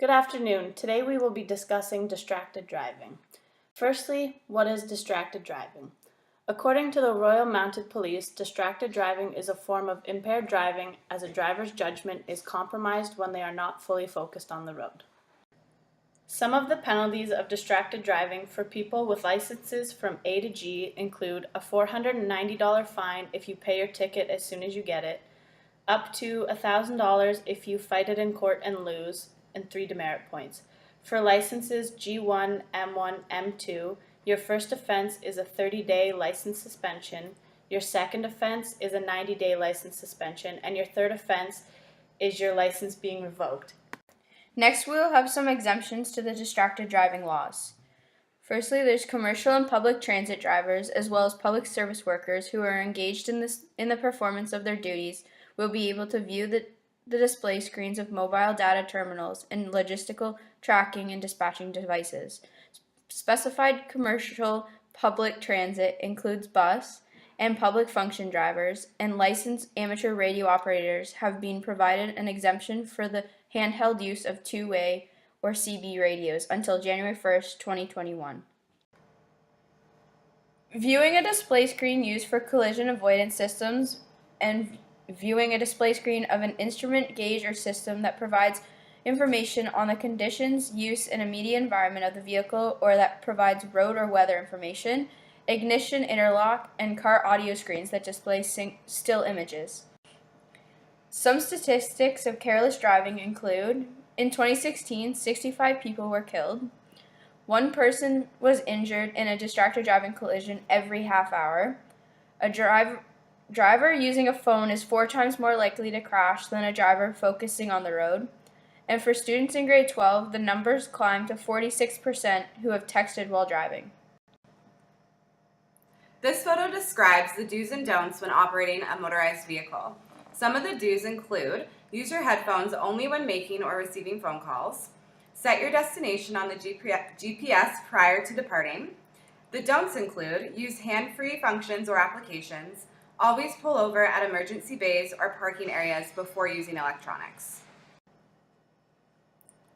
Good afternoon. Today we will be discussing distracted driving. Firstly, what is distracted driving? According to the Royal Mounted Police, distracted driving is a form of impaired driving as a driver's judgment is compromised when they are not fully focused on the road. Some of the penalties of distracted driving for people with licenses from A to G include a $490 fine if you pay your ticket as soon as you get it, up to $1,000 if you fight it in court and lose, and 3 demerit points. For licenses G1, M1, M2, your first offense is a 30-day license suspension, your second offense is a 90-day license suspension, and your third offense is your license being revoked. Next, we will have some exemptions to the distracted driving laws. Firstly, there's commercial and public transit drivers, as well as public service workers who are engaged in the performance of their duties will be able to view the display screens of mobile data terminals and logistical tracking and dispatching devices. Specified commercial public transit includes bus and public function drivers, and licensed amateur radio operators have been provided an exemption for the handheld use of two-way or CB radios until January 1st, 2021. Viewing a display screen used for collision avoidance systems and viewing a display screen of an instrument, gauge, or system that provides information on the conditions, use, and immediate environment of the vehicle or that provides road or weather information, ignition, interlock, and car audio screens that display still images. Some statistics of careless driving include, in 2016, 65 people were killed, 1 person was injured in a distracted driving collision every half hour, a driver using a phone is 4 times more likely to crash than a driver focusing on the road, and for students in grade 12, the numbers climb to 46% who have texted while driving. This photo describes the do's and don'ts when operating a motorized vehicle. Some of the do's include: use your headphones only when making or receiving phone calls, set your destination on the GPS prior to departing. The don'ts include: use hand-free functions or applications, always pull over at emergency bays or parking areas before using electronics.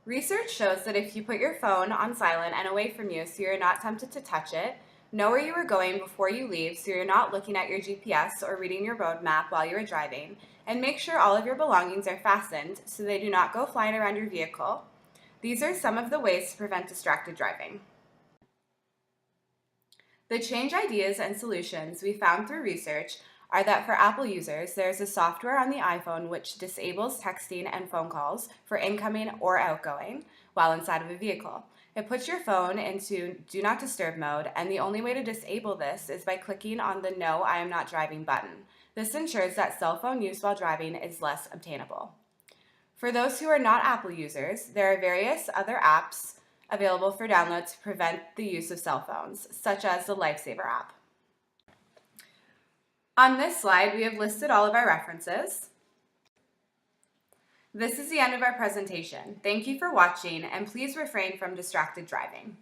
Research shows that if you put your phone on silent and away from you so you're not tempted to touch it, know where you are going before you leave so you're not looking at your GPS or reading your road map while you are driving, and make sure all of your belongings are fastened so they do not go flying around your vehicle. These are some of the ways to prevent distracted driving. The change ideas and solutions we found through research are that for Apple users, there is a software on the iPhone which disables texting and phone calls for incoming or outgoing while inside of a vehicle. It puts your phone into Do Not Disturb mode, and the only way to disable this is by clicking on the No, I am not driving button. This ensures that cell phone use while driving is less obtainable. For those who are not Apple users, there are various other apps available for download to prevent the use of cell phones, such as the Lifesaver app. On this slide, we have listed all of our references. This is the end of our presentation. Thank you for watching, and please refrain from distracted driving.